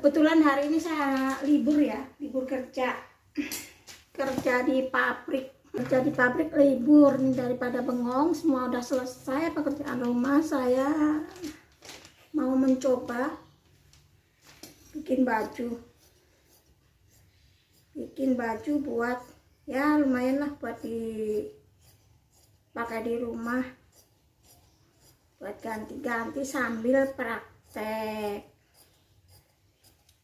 Kebetulan hari ini saya libur ya, libur kerja di pabrik. Kerja di pabrik libur nih, daripada bengong. Semua udah selesai pekerjaan rumah. Saya mau mencoba bikin baju buat ya lumayan lah buat dipakai di rumah, buat ganti-ganti sambil praktek.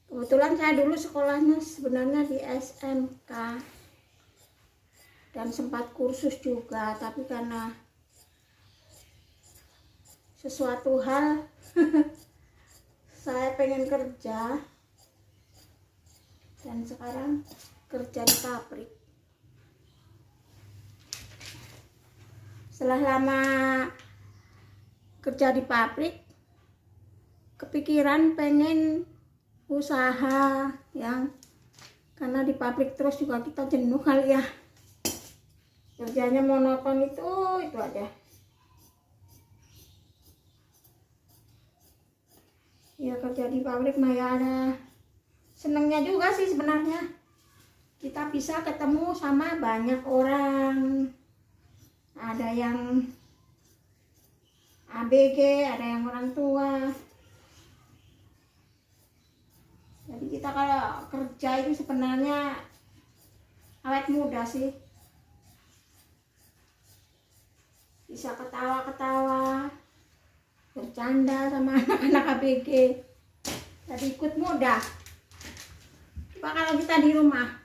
Kebetulan saya dulu sekolahnya sebenarnya di SMK dan sempat kursus juga, tapi karena sesuatu hal saya pengen kerja dan sekarang kerja di pabrik. Setelah lama kerja di pabrik, kepikiran pengen usaha yang, karena di pabrik terus juga kita jenuh kali ya, kerjanya monoton itu aja ya. Kerja di pabrik mah ya ada senengnya juga sih sebenarnya, kita bisa ketemu sama banyak orang, ada yang ABG, ada yang orang tua. Jadi kita kalau kerja itu sebenarnya awet muda sih, bisa ketawa-ketawa, bercanda sama anak-anak ABG, jadi ikut muda. Coba kalau kita di rumah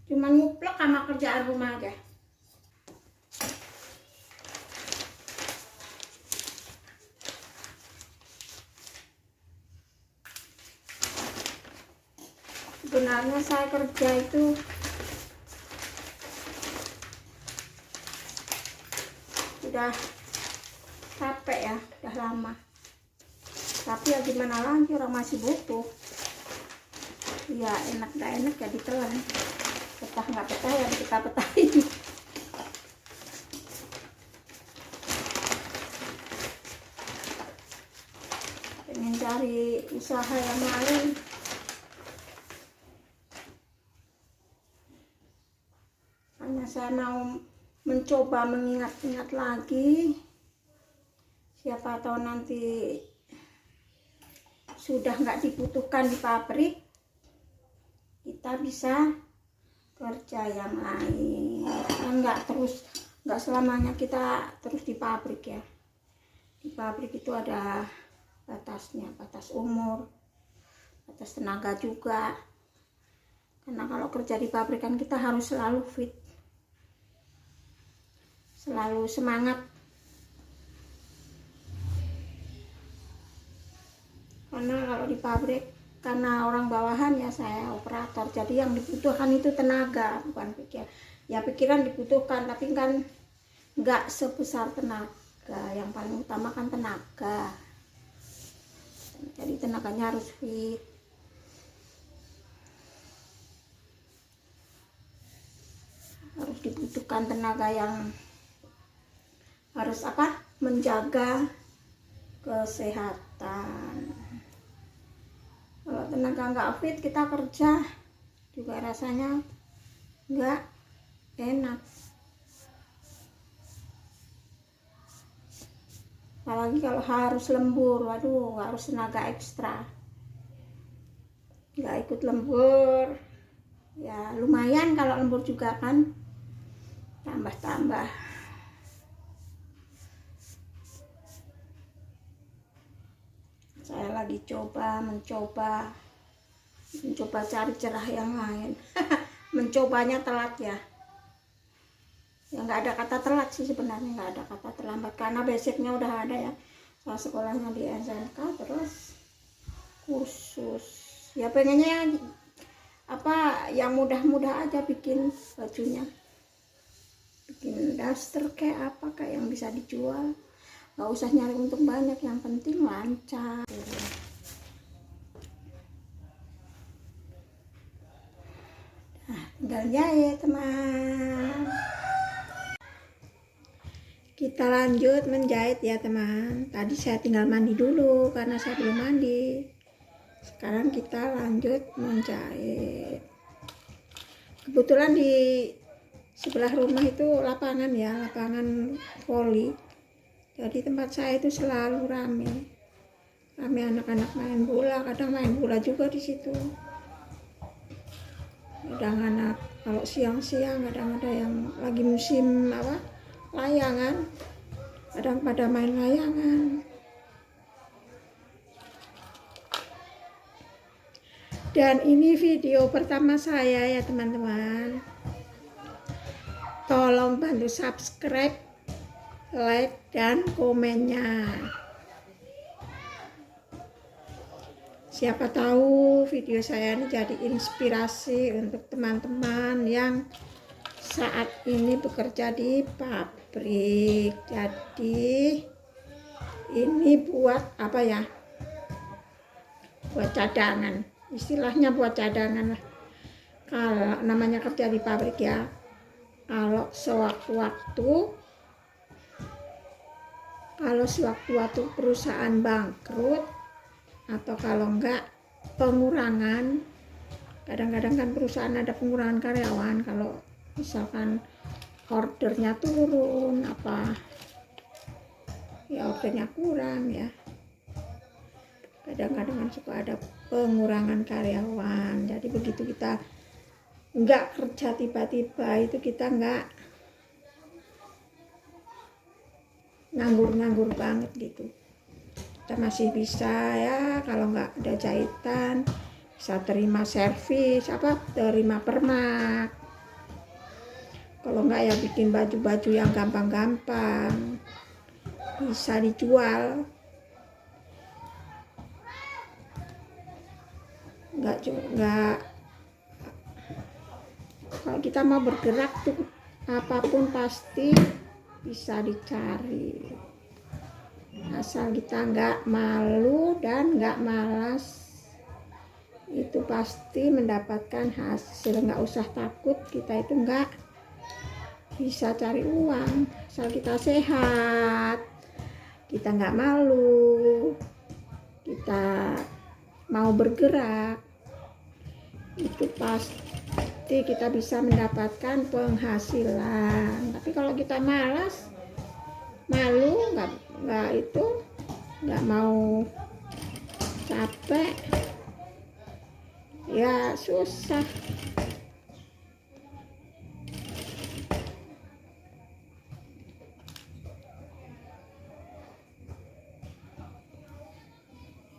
cuma nguplek sama kerjaan rumah aja. Sebenarnya saya kerja itu udah capek ya, udah lama. Tapi ya gimana lagi, orang masih butuh. Ya enak gak enak ya ditelan. Betah nggak betah ya kita petahin. Pengen cari usaha yang lain. Hanya saya mau mencoba mengingat-ingat lagi, siapa tahu nanti sudah nggak dibutuhkan di pabrik, kita bisa kerja yang lain. Kan nggak selamanya kita terus di pabrik ya. Di pabrik itu ada batasnya, batas umur, batas tenaga juga. Karena kalau kerja di pabrik kan kita harus selalu fit, selalu semangat. Karena kalau di pabrik, karena orang bawahan ya, saya operator, jadi yang dibutuhkan itu tenaga, bukan pikir. Ya pikiran dibutuhkan, tapi kan nggak sebesar tenaga. Yang paling utama kan tenaga. Jadi tenaganya harus fit. Harus dibutuhkan tenaga yang harus menjaga kesehatan. Kalau tenaga nggak fit, kita kerja juga rasanya nggak enak. Apalagi kalau harus lembur, waduh, harus tenaga ekstra. Nggak ikut lembur ya lumayan, kalau lembur juga kan tambah-tambah. Saya lagi mencoba cari cerah yang lain. Mencobanya telat ya. Ya nggak ada kata telat sih sebenarnya, nggak ada kata terlambat, karena basicnya udah ada ya. Saya sekolahnya di SMK terus kursus. Ya pengennya yang mudah-mudah aja bikin bajunya. Bikin daster kayak yang bisa dijual. Nggak usah nyari untung banyak, yang penting lancar. Nah, tinggal jahit teman. Kita lanjut menjahit ya teman. Tadi saya tinggal mandi dulu karena saya belum mandi. Sekarang kita lanjut menjahit. Kebetulan di sebelah rumah itu lapangan ya, lapangan voli. Jadi tempat saya itu selalu rame anak-anak main bola, kadang main bola juga di situ. Kadang anak kalau siang-siang kadang ada yang lagi musim layangan, kadang pada main layangan. Dan ini video pertama saya ya teman-teman. Tolong bantu subscribe, like, dan komennya. Siapa tahu video saya ini jadi inspirasi untuk teman-teman yang saat ini bekerja di pabrik. Jadi ini buat apa ya? Buat cadangan. Istilahnya buat cadangan lah. Kalau namanya kerja di pabrik ya. Kalau sewaktu-waktu perusahaan bangkrut, atau kalau enggak pengurangan, kadang-kadang kan perusahaan ada pengurangan karyawan, kalau misalkan ordernya turun ordernya kurang ya, kadang-kadang kan suka ada pengurangan karyawan. Jadi begitu kita enggak kerja tiba-tiba itu kita enggak nganggur-nganggur banget gitu. Kita masih bisa ya, kalau nggak ada jahitan bisa terima servis, terima permak. Kalau nggak ya bikin baju-baju yang gampang-gampang bisa dijual. Nggak kalau kita mau bergerak tuh apapun pasti bisa dicari. Asal kita nggak malu dan nggak malas, itu pasti mendapatkan hasil. Nggak usah takut, kita itu nggak bisa cari uang. Asal kita sehat, kita nggak malu, kita mau bergerak, itu pasti kita bisa mendapatkan penghasilan. Tapi kalau kita malas, malu, nggak mau capek ya susah.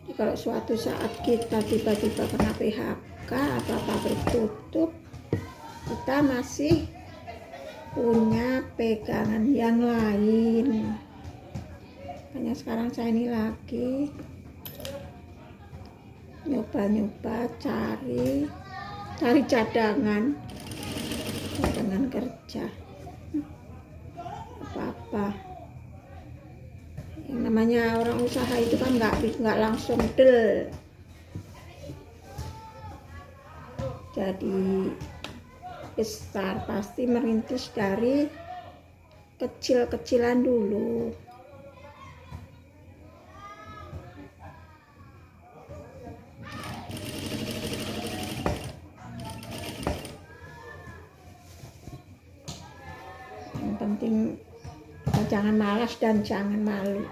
Jadi kalau suatu saat kita tiba-tiba kena PHK atau pabrik tutup, kita masih punya pegangan yang lain. Hanya sekarang saya ini lagi nyoba-nyoba cari cadangan kerja, apa-apa. Yang namanya orang usaha itu kan nggak langsung del. Jadi besar, pasti merintis dari kecil-kecilan dulu. Yang penting kita jangan malas dan jangan malu.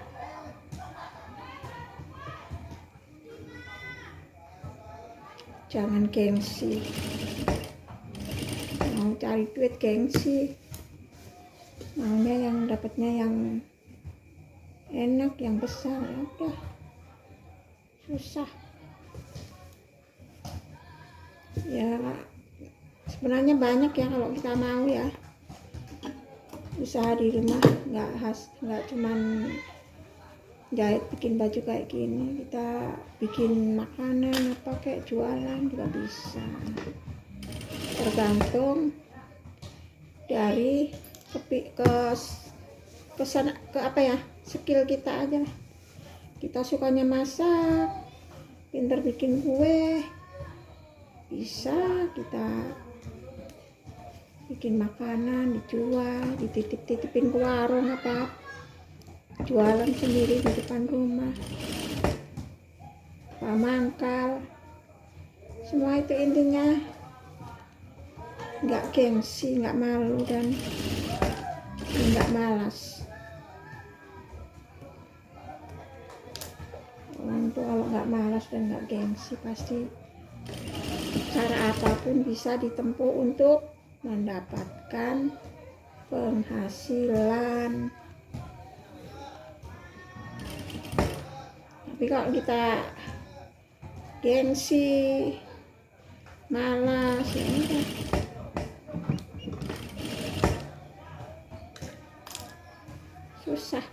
Jangan gengsi. Mau cari duit gengsi, maunya yang dapatnya yang enak, yang besar, ya udah susah ya. Sebenarnya banyak ya kalau kita mau ya usaha di rumah, nggak cuman jahit bikin baju kayak gini, kita bikin makanan kayak jualan juga bisa. Tergantung dari skill kita aja. Kita sukanya masak, pinter bikin kue, bisa kita bikin makanan dijual, dititipin ke warung jualan sendiri di depan rumah. pamangkal, semua itu intinya nggak gengsi, nggak malu, dan nggak malas. Orang tuh kalau nggak malas dan nggak gengsi, pasti cara apapun bisa ditempuh untuk mendapatkan penghasilan. Tapi kalau kita gengsi, malas, ya udah, susah.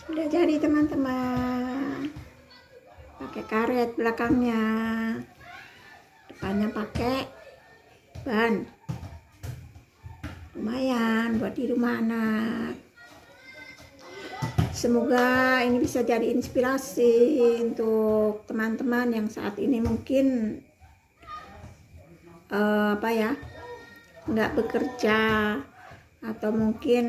Sudah jadi teman-teman, pakai karet belakangnya, depannya pakai ban, lumayan buat di rumah anak. Semoga ini bisa jadi inspirasi untuk teman-teman yang saat ini mungkin nggak bekerja, atau mungkin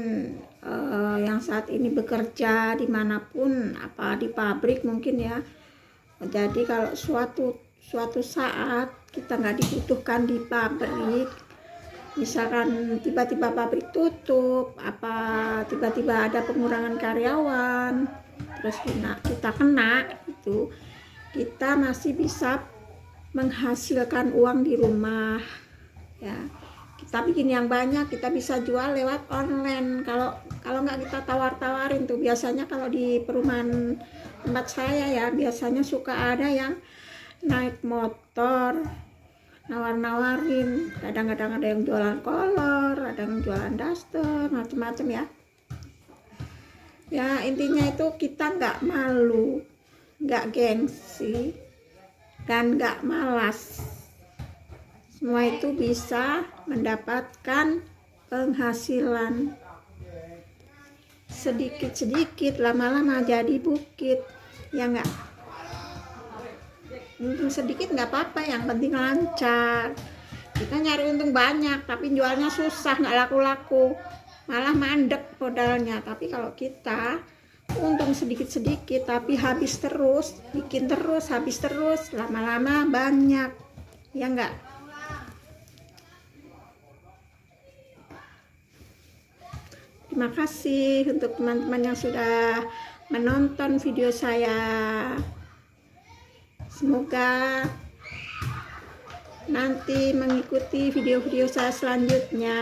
yang saat ini bekerja dimanapun, apa di pabrik mungkin ya. Jadi kalau suatu saat kita nggak dibutuhkan di pabrik, misalkan tiba-tiba pabrik tutup, apa tiba-tiba ada pengurangan karyawan, terus kita kena itu, kita masih bisa menghasilkan uang di rumah ya. Kita bikin yang banyak, kita bisa jual lewat online. Kalau nggak kita tawar-tawarin tuh, biasanya kalau di perumahan tempat saya ya, biasanya suka ada yang naik motor nawar-nawarin. Kadang-kadang ada yang jualan kolor, ada yang jualan daster, macam-macam ya. Ya intinya itu kita nggak malu, nggak gengsi, dan nggak malas. Semua itu bisa mendapatkan penghasilan sedikit-sedikit, lama-lama jadi bukit, ya enggak? Untung sedikit nggak apa-apa, yang penting lancar. Kita nyari untung banyak tapi jualnya susah, nggak laku-laku, malah mandek modalnya. Tapi kalau kita untung sedikit-sedikit tapi habis terus, bikin terus, habis terus, lama-lama banyak, ya enggak? Terima kasih untuk teman-teman yang sudah menonton video saya. Semoga nanti mengikuti video-video saya selanjutnya.